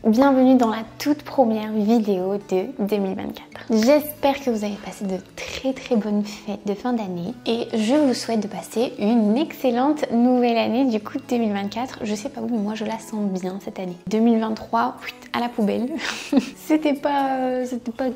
Bienvenue dans la toute première vidéo de 2024. J'espère que vous avez passé de très bonnes fêtes de fin d'année et je vous souhaite de passer une excellente nouvelle année du coup 2024. Je sais pas vous mais moi je la sens bien cette année. 2023 à la poubelle. C'était pas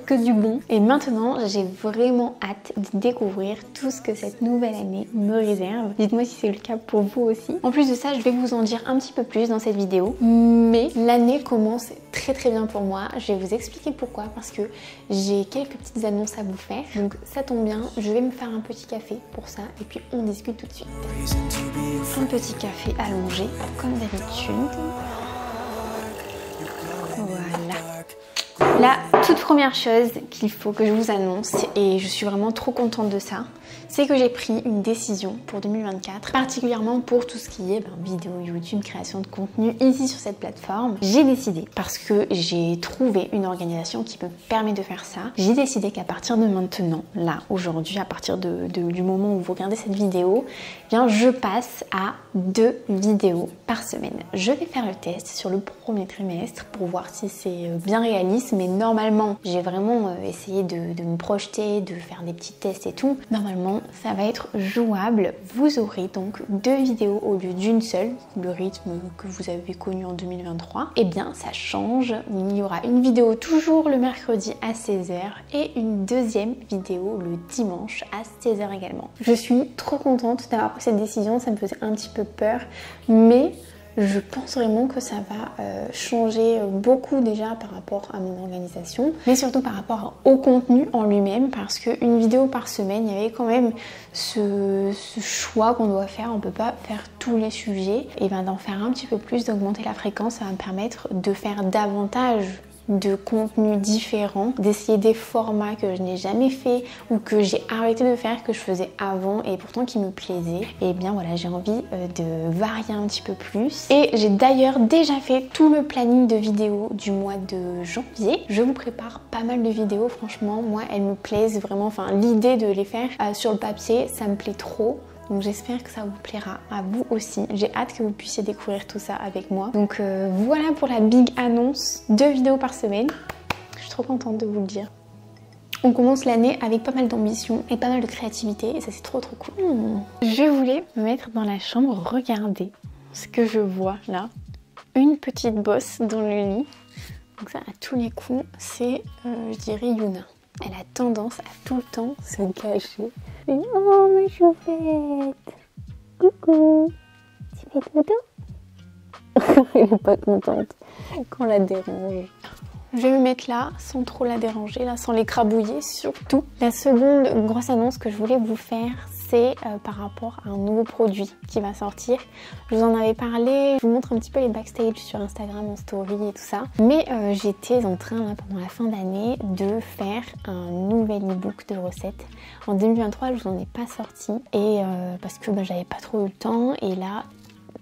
que du bon. Et maintenant j'ai vraiment hâte de découvrir tout ce que cette nouvelle année me réserve. Dites-moi si c'est le cas pour vous aussi. En plus de ça je vais vous en dire un petit peu plus dans cette vidéo. Mais l'année commence très bien pour moi. Je vais vous expliquer pourquoi, parce que j'ai quelques petites annonces à vous faire. Donc ça tombe bien, je vais me faire un petit café pour ça et puis on discute tout de suite. Un petit café allongé comme d'habitude. Voilà. La toute première chose qu'il faut que je vous annonce, et je suis vraiment trop contente de ça, c'est que j'ai pris une décision pour 2024, particulièrement pour tout ce qui est vidéo, YouTube, création de contenu ici sur cette plateforme. J'ai décidé, parce que j'ai trouvé une organisation qui me permet de faire ça, j'ai décidé qu'à partir de maintenant, là, aujourd'hui, à partir du moment où vous regardez cette vidéo, eh bien, je passe à 2 vidéos par semaine. Je vais faire le test sur le premier trimestre pour voir si c'est bien réaliste, mais normalement, j'ai vraiment essayé de me projeter, de faire des petits tests et tout. Normalement, ça va être jouable. Vous aurez donc 2 vidéos au lieu d'une seule, le rythme que vous avez connu en 2023. Eh bien, ça change. Il y aura une vidéo toujours le mercredi à 16h et une deuxième vidéo le dimanche à 16h également. Je suis trop contente d'avoir pris cette décision, ça me faisait un petit peu peur, mais je pense vraiment que ça va changer beaucoup déjà par rapport à mon organisation, mais surtout par rapport au contenu en lui-même, parce qu'une vidéo par semaine, il y avait quand même ce choix qu'on doit faire. On peut pas faire tous les sujets, et bien d'en faire un petit peu plus, d'augmenter la fréquence, ça va me permettre de faire davantage de contenus différents, d'essayer des formats que je n'ai jamais fait ou que j'ai arrêté de faire, que je faisais avant et pourtant qui me plaisaient. Et bien voilà, j'ai envie de varier un petit peu plus. Et j'ai d'ailleurs déjà fait tout le planning de vidéos du mois de janvier. Je vous prépare pas mal de vidéos, franchement, moi elles me plaisent vraiment, enfin l'idée de les faire sur le papier, ça me plaît trop. Donc j'espère que ça vous plaira à vous aussi. J'ai hâte que vous puissiez découvrir tout ça avec moi. Donc voilà pour la big annonce, 2 vidéos par semaine. Je suis trop contente de vous le dire. On commence l'année avec pas mal d'ambition et pas mal de créativité et ça c'est trop cool. Je voulais me mettre dans la chambre, regarder ce que je vois là. Une petite bosse dans le lit. Donc ça à tous les coups c'est je dirais Yuna. Elle a tendance à tout le temps se cacher. Oh ma choupette, coucou, tu fais dodo? Elle est pas contente qu'on la dérange. Je vais me mettre là sans trop la déranger, là sans l'écrabouiller surtout. La seconde grosse annonce que je voulais vous faire, c'est par rapport à un nouveau produit qui va sortir. Je vous en avais parlé, je vous montre un petit peu les backstage sur Instagram en story et tout ça. Mais j'étais en train là pendant la fin d'année de faire un nouvel e-book de recettes. En 2023 je vous en ai pas sorti et parce que j'avais pas trop eu le temps et là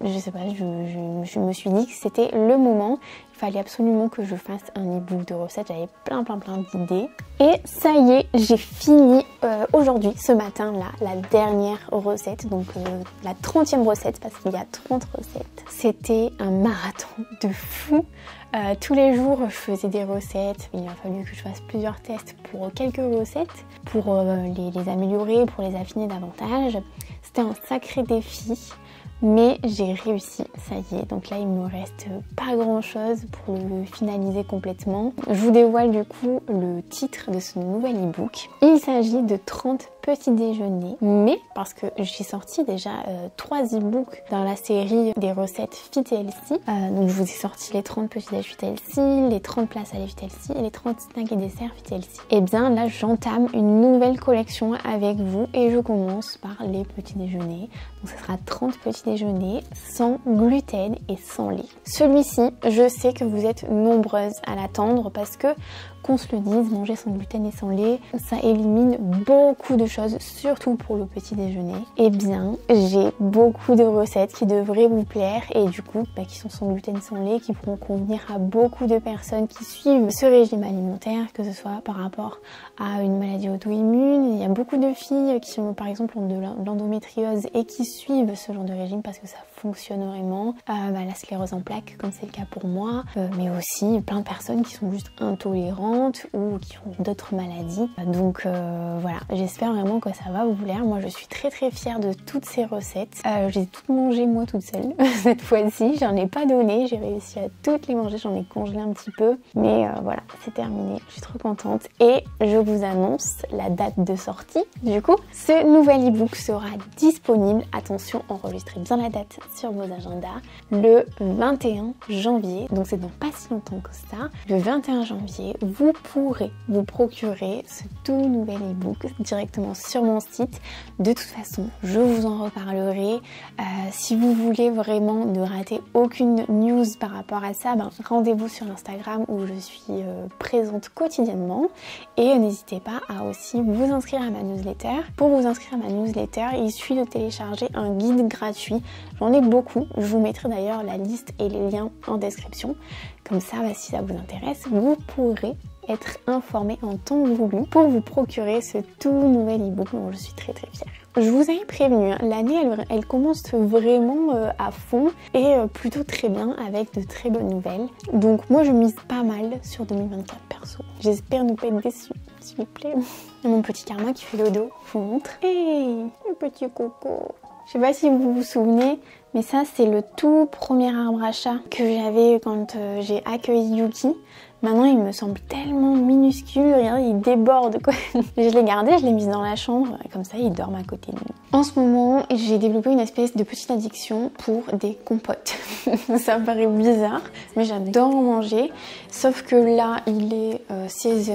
je sais pas, je me suis dit que c'était le moment. Il fallait absolument que je fasse un e-book de recettes. J'avais plein d'idées. Et ça y est, j'ai fini aujourd'hui, ce matin là, la dernière recette. Donc la 30e recette parce qu'il y a 30 recettes. C'était un marathon de fou. Tous les jours, je faisais des recettes. Il a fallu que je fasse plusieurs tests pour quelques recettes, pour les améliorer, pour les affiner davantage. C'était un sacré défi. Mais j'ai réussi, ça y est, donc là il me reste pas grand chose pour le finaliser complètement. Je vous dévoile du coup le titre de ce nouvel e-book. Il s'agit de 30 petits déjeuners, mais parce que j'ai sorti déjà 3 e-books dans la série des recettes Fit et Healthy. Donc je vous ai sorti les 30 petits déj Fit et Healthy, les 30 plats salés Fit et Healthy et les 30 snacks et desserts Fit et Healthy. Et bien là j'entame une nouvelle collection avec vous et je commence par les petits déjeuners. Donc ce sera 30 petits déjeuners sans gluten et sans lait. Celui-ci, je sais que vous êtes nombreuses à l'attendre parce que qu'on se le dise, manger sans gluten et sans lait, ça élimine beaucoup de chose, surtout pour le petit déjeuner. Eh bien, j'ai beaucoup de recettes qui devraient vous plaire et du coup, qui sont sans gluten, sans lait, qui pourront convenir à beaucoup de personnes qui suivent ce régime alimentaire, que ce soit par rapport à une maladie auto-immune. Il y a beaucoup de filles qui ont par exemple de l'endométriose et qui suivent ce genre de régime parce que ça fonctionne vraiment. La sclérose en plaques, comme c'est le cas pour moi, mais aussi plein de personnes qui sont juste intolérantes ou qui ont d'autres maladies. Donc voilà, j'espère vraiment que ça va vous plaire. Moi je suis très fière de toutes ces recettes. Je les ai toutes mangées moi toute seule cette fois-ci. J'en ai pas donné, j'ai réussi à toutes les manger, j'en ai congelé un petit peu. Mais voilà, c'est terminé, je suis trop contente. Et je vous annonce la date de sortie. Du coup, ce nouvel e-book sera disponible, attention, enregistrez bien la date sur vos agendas, le 21 janvier. Donc c'est dans pas si longtemps que ça. Le 21 janvier, vous pourrez vous procurer ce tout nouvel e-book directement sur mon site. De toute façon, je vous en reparlerai. Si vous voulez vraiment ne rater aucune news par rapport à ça, rendez-vous sur Instagram où je suis présente quotidiennement. Et n'hésitez pas à aussi vous inscrire à ma newsletter. Pour vous inscrire à ma newsletter, il suffit de télécharger un guide gratuit. J'en ai beaucoup. Je vous mettrai d'ailleurs la liste et les liens en description. Comme ça, si ça vous intéresse, vous pourrez être informé en temps voulu pour vous procurer ce tout nouvel e-book dont je suis très fière. Je vous avais prévenu, l'année elle commence vraiment à fond et plutôt très bien avec de très bonnes nouvelles. Donc moi je mise pas mal sur 2024 perso. J'espère ne pas être déçue, s'il vous plaît. Il y a mon petit Karma qui fait le dos, je vous montre. Hey, le petit coco. Je sais pas si vous vous souvenez, mais ça c'est le tout premier arbre à chat que j'avais quand j'ai accueilli Yuki. Maintenant il me semble tellement minuscule, regardez il déborde quoi. Je l'ai gardé, je l'ai mis dans la chambre, comme ça il dort à côté de nous. En ce moment j'ai développé une espèce de petite addiction pour des compotes. Ça paraît bizarre, mais j'adore en manger. Sauf que là il est 16h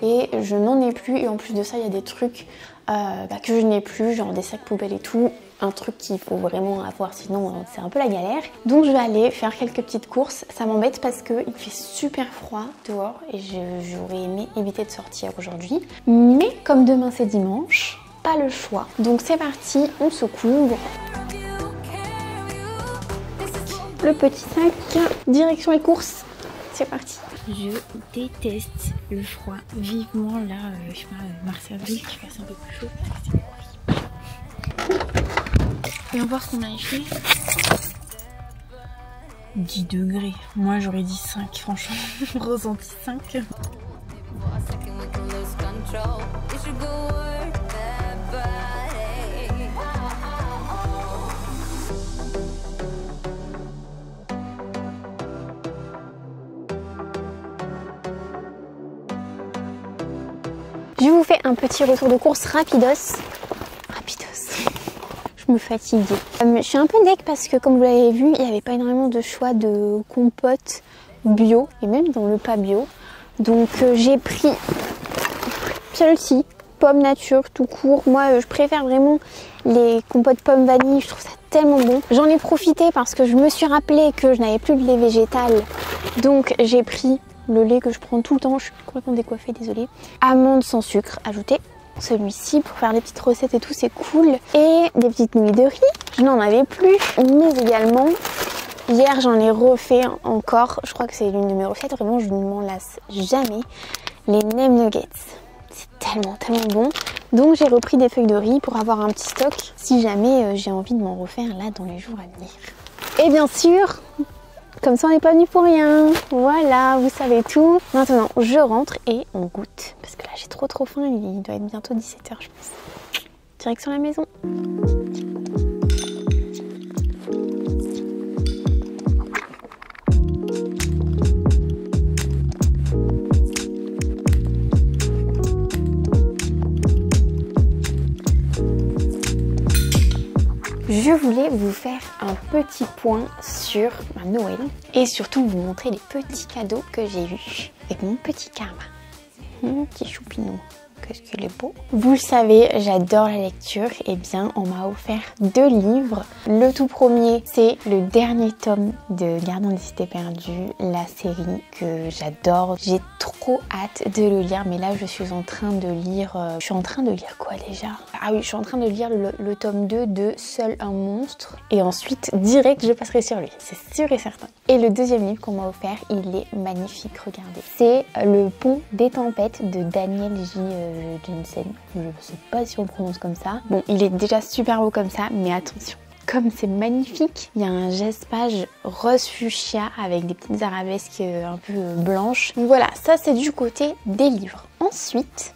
et je n'en ai plus et en plus de ça il y a des trucs que je n'ai plus, genre des sacs poubelles et tout. Un truc qu'il faut vraiment avoir, sinon c'est un peu la galère. Donc je vais aller faire quelques petites courses. Ça m'embête parce qu'il fait super froid dehors et j'aurais aimé éviter de sortir aujourd'hui. Mais comme demain c'est dimanche, pas le choix. Donc c'est parti, on se couvre. Le petit sac, direction les courses. C'est parti. Je déteste le froid. Vivement là, je sais pas, mars-avril, qui fasse un peu plus chaud. C'est horrible. Voyons voir ce qu'on a acheté. 10 degrés. Moi j'aurais dit 5, franchement. Ressenti 5. Je vous fais un petit retour de course rapidos. Je me fatigue. Je suis un peu deg parce que comme vous l'avez vu, il n'y avait pas énormément de choix de compotes bio et même dans le pas bio. Donc j'ai pris celle-ci, pomme nature tout court. Moi je préfère vraiment les compotes pommes vanille, je trouve ça tellement bon. J'en ai profité parce que je me suis rappelé que je n'avais plus de lait végétal. Donc j'ai pris le lait que je prends tout le temps, je suis complètement décoiffée, désolée. Amandes sans sucre ajoutées. Celui-ci pour faire des petites recettes et tout, c'est cool. Et des petites nouilles de riz, je n'en avais plus. Mais également, hier j'en ai refait encore. Je crois que c'est l'une de mes recettes, vraiment je ne m'en lasse jamais. Les nem nuggets, c'est tellement bon. Donc j'ai repris des feuilles de riz pour avoir un petit stock si jamais j'ai envie de m'en refaire là dans les jours à venir. Et bien sûr, comme ça on n'est pas venu pour rien. Voilà, vous savez tout. Maintenant je rentre et on goûte. Parce que là j'ai trop faim, il doit être bientôt 17h je pense. Direction la maison. Je voulais vous faire un petit point sur ma Noël et surtout vous montrer les petits cadeaux que j'ai eus avec mon petit Karma. Mon petit choupinou, qu'est-ce qu'il est beau. Vous le savez, j'adore la lecture. Et bien, on m'a offert 2 livres. Le tout premier, c'est le dernier tome de Gardien des Cités Perdues, la série que j'adore. J'ai trop trop hâte de le lire, mais là je suis en train de lire... je suis en train de lire quoi déjà? Ah oui, je suis en train de lire le tome 2 de Seul un monstre. Et ensuite, direct, je passerai sur lui, c'est sûr et certain. Et le deuxième livre qu'on m'a offert, il est magnifique, regardez. C'est Le Pont des Tempêtes de Daniel J. Jensen. Je sais pas si on le prononce comme ça. Bon, il est déjà super beau comme ça, mais attention. Comme c'est magnifique, il y a un geste-page rose fuchsia avec des petites arabesques un peu blanches. Donc voilà, ça c'est du côté des livres. Ensuite,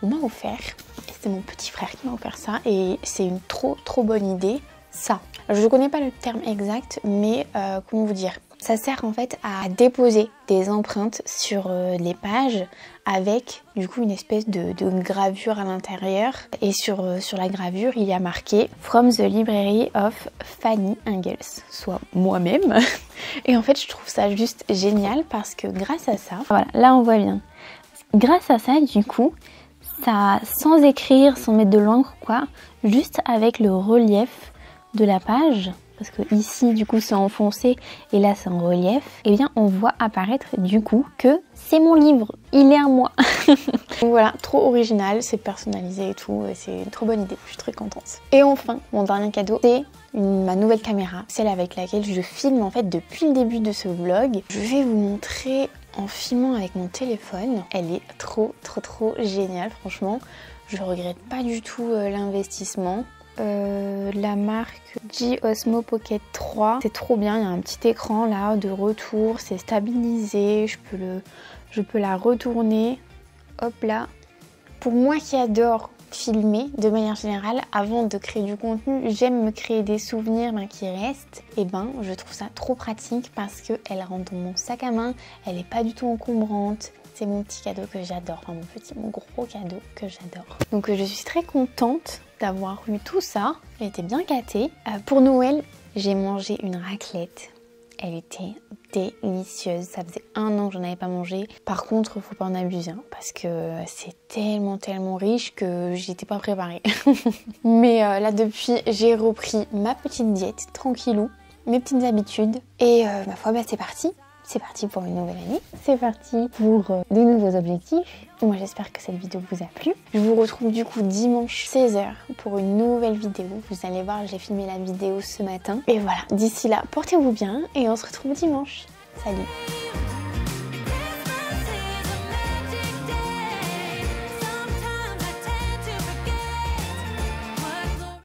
on m'a offert, et c'est mon petit frère qui m'a offert ça, et c'est une trop bonne idée, ça. Alors, je ne connais pas le terme exact, mais comment vous dire? Ça sert en fait à déposer des empreintes sur les pages avec du coup une espèce de gravure à l'intérieur. Et sur la gravure, il y a marqué From the Library of Fanny Engels, soit moi-même. Et en fait, je trouve ça juste génial parce que grâce à ça, voilà, là on voit bien. Grâce à ça, du coup, ça, sans écrire, sans mettre de l'encre quoi, juste avec le relief de la page, parce que ici du coup c'est enfoncé et là c'est en relief, et bien on voit apparaître du coup que c'est mon livre, il est à moi. Donc voilà, trop original, c'est personnalisé et tout, c'est une trop bonne idée, je suis très contente. Et enfin, mon dernier cadeau, c'est ma nouvelle caméra, celle avec laquelle je filme en fait depuis le début de ce vlog. Je vais vous montrer en filmant avec mon téléphone, elle est trop géniale franchement, je regrette pas du tout l'investissement. La marque G Osmo Pocket 3, c'est trop bien, il y a un petit écran là de retour, c'est stabilisé, je peux la retourner, hop là. Pour moi qui adore filmer de manière générale, avant de créer du contenu, j'aime me créer des souvenirs qui restent, et je trouve ça trop pratique parce qu'elle rentre dans mon sac à main, elle n'est pas du tout encombrante. C'est mon petit cadeau que j'adore, enfin mon gros cadeau que j'adore. Donc je suis très contente d'avoir eu tout ça, elle était bien gâtée. Pour Noël, j'ai mangé une raclette, elle était délicieuse, ça faisait 1 an que j'en avais pas mangé. Par contre, faut pas en abuser parce que c'est tellement riche que j'y étais pas préparée. Mais là depuis, j'ai repris ma petite diète, tranquillou, mes petites habitudes, et ma foi, c'est parti. C'est parti pour une nouvelle année, c'est parti pour de nouveaux objectifs. Moi j'espère que cette vidéo vous a plu. Je vous retrouve du coup dimanche 16 h pour une nouvelle vidéo. Vous allez voir, j'ai filmé la vidéo ce matin. Et voilà, d'ici là, portez-vous bien et on se retrouve dimanche. Salut!